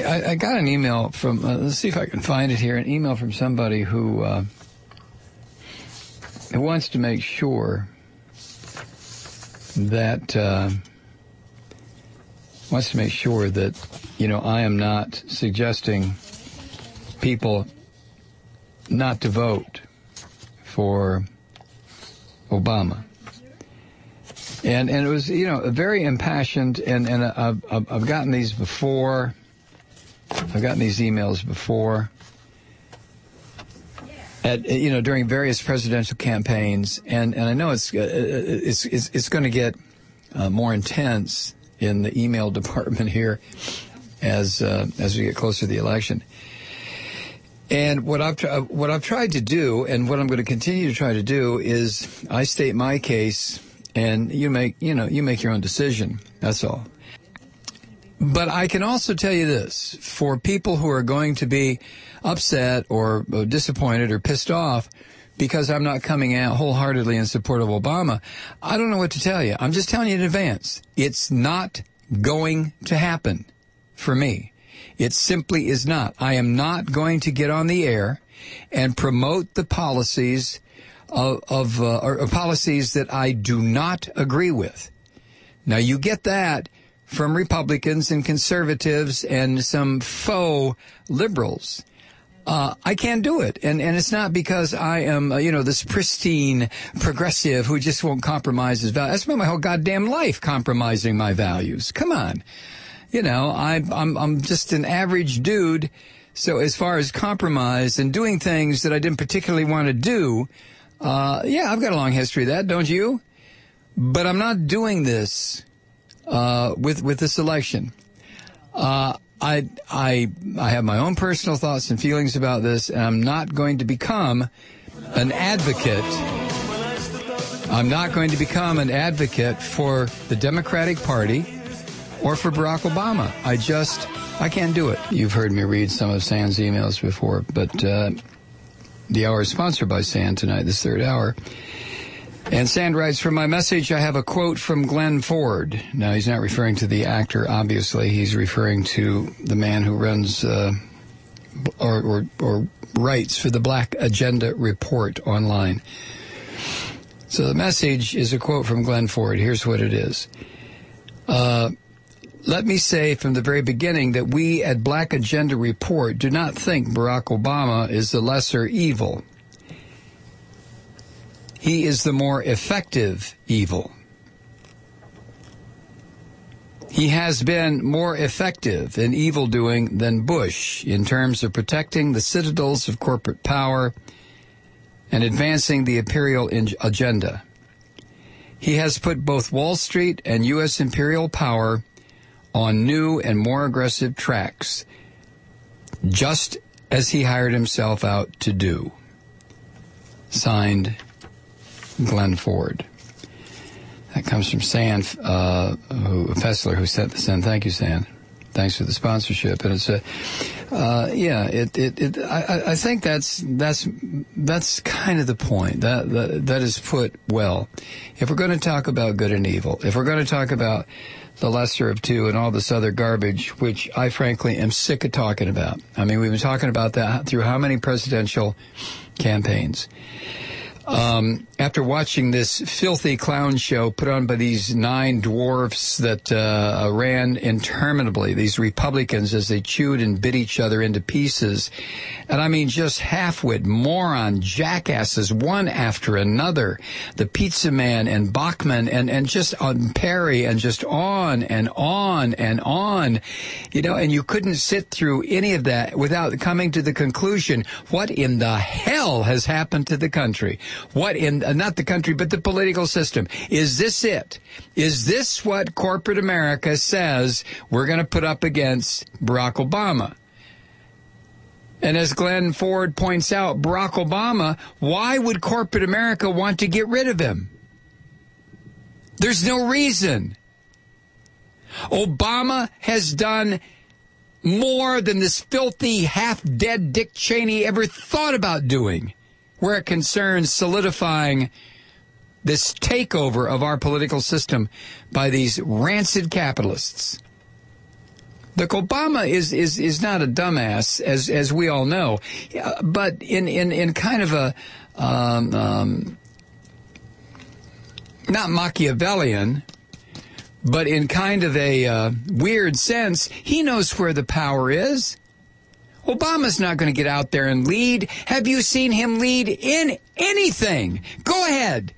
I got an email from, let's see if I can find it here, an email from somebody who wants to make sure that, I am not suggesting people not to vote for Obama. And it was, very impassioned, and I've gotten these before. I've gotten these emails before during various presidential campaigns, and I know it's going to get more intense in the email department here as we get closer to the election. And what I've tried to do, and what I'm going to continue to try to do, is I state my case, and you make your own decision. That's all. But I can also tell you this: for people who are going to be upset or disappointed or pissed off because I'm not coming out wholeheartedly in support of Obama, I don't know what to tell you. I'm just telling you in advance. It's not going to happen for me. It simply is not. I am not going to get on the air and promote the policies or policies that I do not agree with. Now, you get that from Republicans and conservatives and some faux liberals. I can't do it. And it's not because I am, this pristine progressive who just won't compromise his values. I spent my whole goddamn life compromising my values. Come on. I'm just an average dude. So as far as compromise and doing things that I didn't particularly want to do, I've got a long history of that, don't you? But I'm not doing this with this election. I have my own personal thoughts and feelings about this, and I'm not going to become an advocate. I'm not going to become an advocate for the Democratic Party or for Barack Obama. I can't do it. You've heard me read some of Sand's emails before, but the hour is sponsored by Sand tonight, this third hour. And Sand writes, from my message, I have a quote from Glenn Ford. Now, he's not referring to the actor, obviously. He's referring to the man who runs or writes for the Black Agenda Report online. So the message is a quote from Glenn Ford. Here's what it is. Let me say from the very beginning that we at Black Agenda Report do not think Barack Obama is the lesser evil. He is the more effective evil. He has been more effective in evildoing than Bush in terms of protecting the citadels of corporate power and advancing the imperial agenda. He has put both Wall Street and U.S. imperial power on new and more aggressive tracks, just as he hired himself out to do. Signed, Glenn Ford. That comes from Sand, Fessler, who sent this in. Thank you, Sand. Thanks for the sponsorship. And it's I think that's kind of the point. That is put well. If we're going to talk about good and evil, if we're going to talk about the lesser of two and all this other garbage, which I frankly am sick of talking about. I mean, we've been talking about that through how many presidential campaigns? After watching this filthy clown show put on by these 9 dwarfs that ran interminably, these Republicans, as they chewed and bit each other into pieces, and I mean just half-wit, moron, jackasses, one after another, the Pizza Man and Bachman and just on Perry and just on and on and on, and you couldn't sit through any of that without coming to the conclusion, what in the hell has happened to the country? What in, not the country, but the political system? Is this it? Is this what corporate America says we're going to put up against Barack Obama? And as Glenn Ford points out, Barack Obama, why would corporate America want to get rid of him? There's no reason. Obama has done more than this filthy, half-dead Dick Cheney ever thought about doing, where it concerns solidifying this takeover of our political system by these rancid capitalists. Look, Obama is not a dumbass, as we all know, but in kind of a not Machiavellian, but in kind of a weird sense, he knows where the power is. Obama's not going to get out there and lead. Have you seen him lead in anything? Go ahead.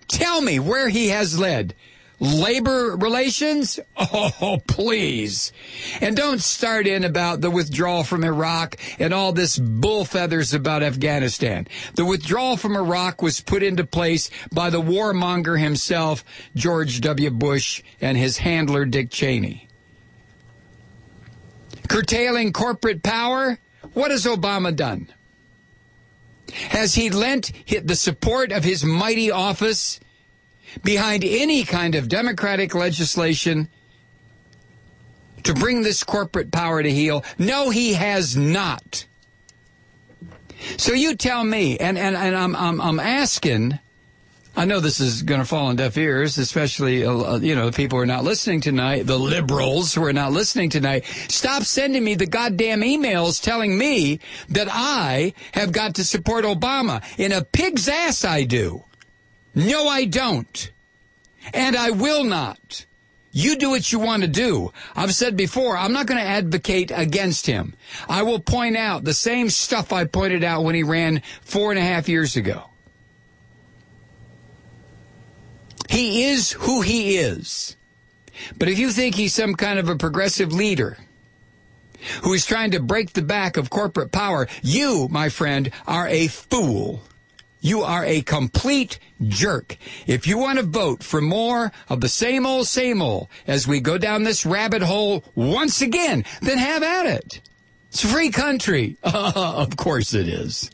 Tell me where he has led. Labor relations? Oh, please. And don't start in about the withdrawal from Iraq and all this bull feathers about Afghanistan. The withdrawal from Iraq was put into place by the warmonger himself, George W. Bush, and his handler, Dick Cheney. Curtailing corporate power? What has Obama done? Has he lent the support of his mighty office behind any kind of democratic legislation to bring this corporate power to heel? No, he has not. So you tell me, and I'm asking. I know this is going to fall on deaf ears, especially the people who are not listening tonight, the liberals who are not listening tonight. Stop sending me the goddamn emails telling me that I have got to support Obama. In a pig's ass, I do. No, I don't. And I will not. You do what you want to do. I've said before, I'm not going to advocate against him. I will point out the same stuff I pointed out when he ran 4.5 years ago. He is who he is. But if you think he's some kind of a progressive leader who is trying to break the back of corporate power, you, my friend, are a fool. You are a complete jerk. If you want to vote for more of the same old, as we go down this rabbit hole once again, then have at it. It's a free country. Of course it is.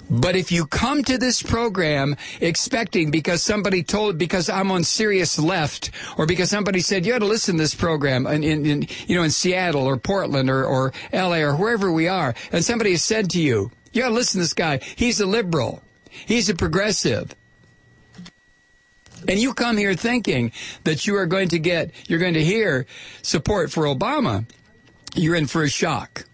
But if you come to this program expecting because I'm on Sirius Left, or because somebody said you ought to listen to this program in Seattle or Portland or LA or wherever we are, and somebody has said to you, you ought to listen to this guy, he's a liberal, he's a progressive, and you come here thinking that you're going to hear support for Obama, you're in for a shock,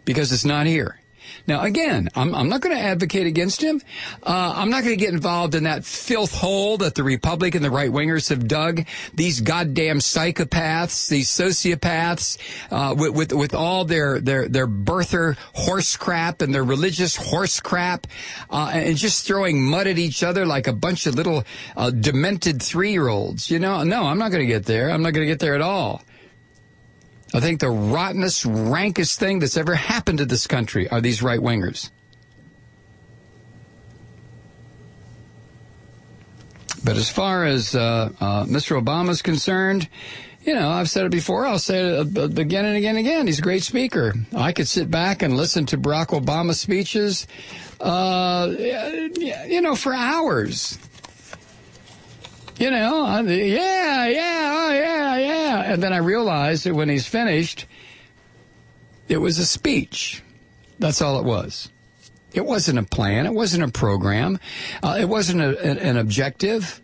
because it's not here. Now, again, I'm not going to advocate against him. I'm not going to get involved in that filth hole that the Republican, the right-wingers have dug. These goddamn psychopaths, these sociopaths, with all their birther horse crap and their religious horse crap, and just throwing mud at each other like a bunch of little demented 3-year-olds. No, I'm not going to get there. I'm not going to get there at all. I think the rottenest, rankest thing that's ever happened to this country are these right-wingers. But as far as Mr. Obama's concerned, I've said it before. I'll say it again and again and again. He's a great speaker. I could sit back and listen to Barack Obama speeches, for hours. Yeah. And then I realized that when he's finished, it was a speech. That's all it was. It wasn't a plan. It wasn't a program. It wasn't an objective.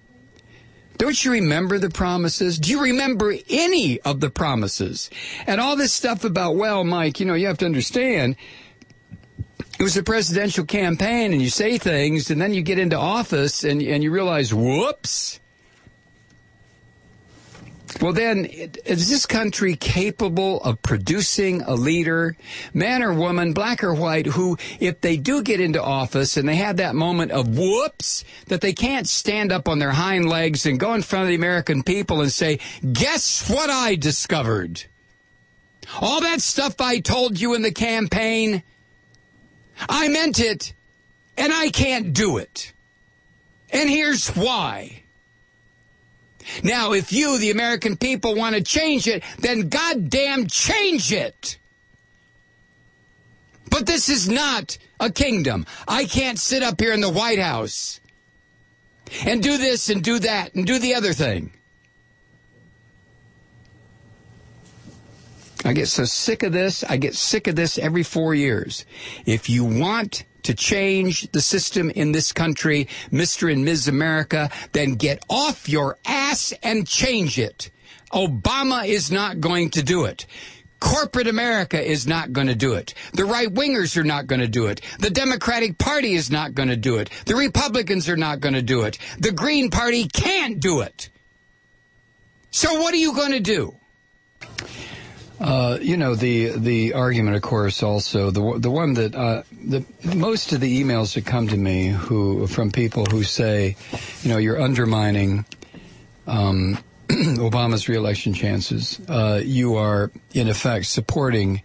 Don't you remember the promises? Do you remember any of the promises? And all this stuff about, well, Mike, you have to understand, it was a presidential campaign, and you say things, and then you get into office, and you realize, whoops. Well, then, is this country capable of producing a leader, man or woman, black or white, who, if they do get into office and they have that moment of whoops, that they can't stand up on their hind legs and go in front of the American people and say, guess what I discovered? All that stuff I told you in the campaign, I meant it, and I can't do it. And here's why. Now, if you, the American people, want to change it, then goddamn change it. But this is not a kingdom. I can't sit up here in the White House and do this and do that and do the other thing. I get so sick of this. I get sick of this every 4 years. If you want to change the system in this country, Mr. and Ms. America, then get off your ass and change it. Obama is not going to do it. Corporate America is not going to do it. The right-wingers are not going to do it. The Democratic Party is not going to do it. The Republicans are not going to do it. The Green Party can't do it. So what are you going to do? The argument, of course, also the one that most of the emails that come to me from people who say, you're undermining Obama's reelection chances. You are, in effect, supporting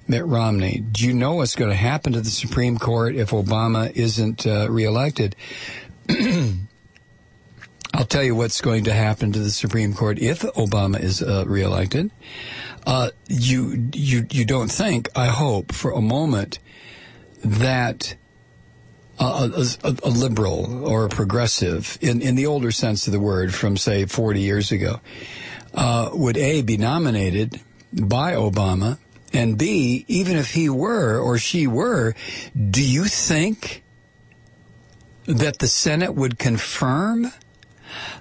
Mitt Romney. Do you know what's going to happen to the Supreme Court if Obama isn't reelected? I'll tell you what's going to happen to the Supreme Court if Obama is reelected. You don't think, I hope, for a moment that a liberal or a progressive, in the older sense of the word, from, say, 40 years ago, would A, be nominated by Obama, and B, even if he were or she were, do you think that the Senate would confirm?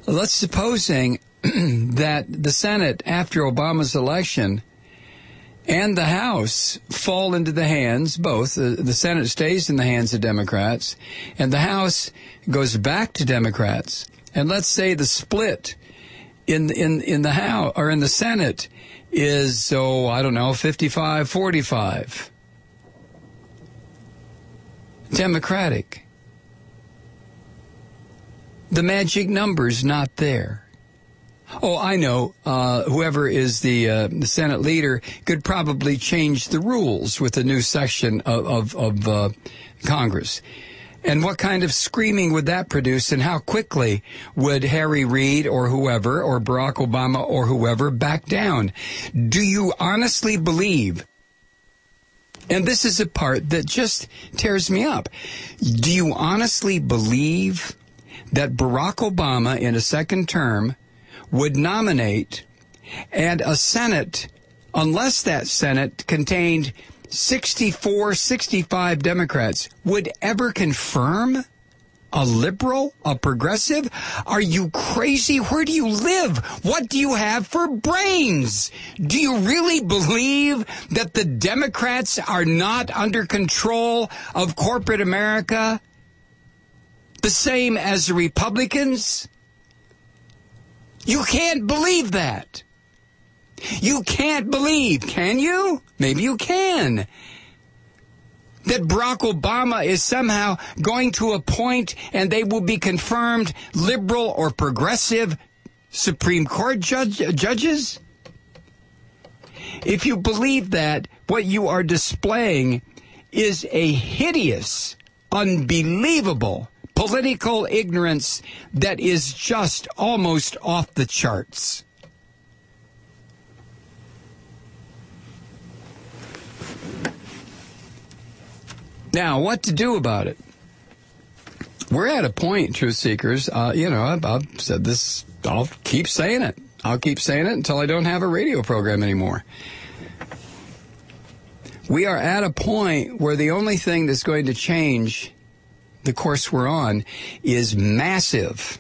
Let's supposing that the Senate, after Obama's election, and the House fall into the hands, both. The Senate stays in the hands of Democrats, and the House goes back to Democrats. And let's say the split in the House or in the Senate is, 55-45. Democratic. The magic number's not there. Oh, I know. Whoever is the Senate leader could probably change the rules with a new section of Congress. And what kind of screaming would that produce, and how quickly would Harry Reid or whoever, or Barack Obama or whoever, back down? Do you honestly believe, and this is a part that just tears me up, do you honestly believe that Barack Obama in a second term would nominate, and a Senate, unless that Senate contained 64, 65 Democrats, would ever confirm a liberal, a progressive? Are you crazy? Where do you live? What do you have for brains? Do you really believe that the Democrats are not under control of corporate America the same as the Republicans? You can't believe that. You can't believe, can you? Maybe you can. That Barack Obama is somehow going to appoint, and they will be confirmed, liberal or progressive Supreme Court judges? If you believe that, what you are displaying is a hideous, unbelievable political ignorance that is just almost off the charts. Now, what to do about it? We're at a point, truth seekers, I've said this, I'll keep saying it. I'll keep saying it until I don't have a radio program anymore. We are at a point where the only thing that's going to change the course we're on is massive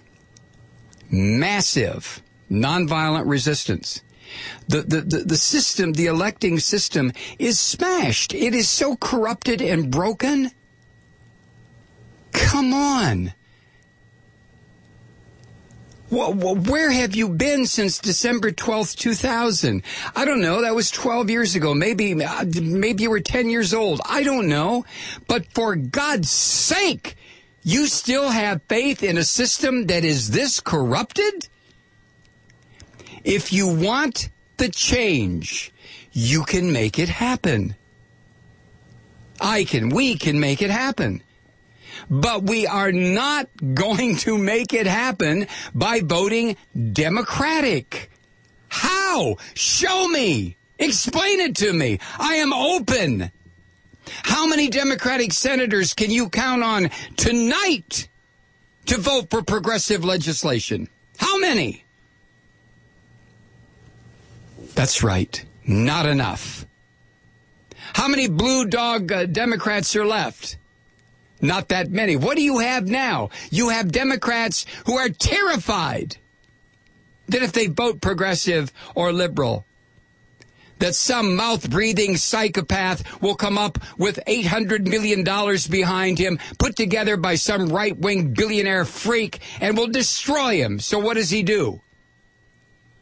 nonviolent resistance. The system, the electing system, is smashed. It is so corrupted and broken. Come on. Where have you been since December 12th, 2000? I don't know. That was 12 years ago. Maybe you were 10 years old. I don't know. But for God's sake, you still have faith in a system that is this corrupted? If you want the change, you can make it happen. We can make it happen. But we are not going to make it happen by voting Democratic. How? Show me. Explain it to me. I am open. How many Democratic senators can you count on tonight to vote for progressive legislation? How many? That's right. Not enough. How many blue dog Democrats are left? Not that many. What do you have now? You have Democrats who are terrified that if they vote progressive or liberal, that some mouth-breathing psychopath will come up with $800 million behind him, put together by some right-wing billionaire freak, and will destroy him. So what does he do?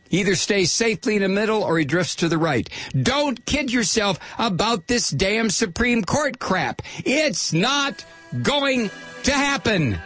He either stays safely in the middle or he drifts to the right. Don't kid yourself about this damn Supreme Court crap. It's not going to happen.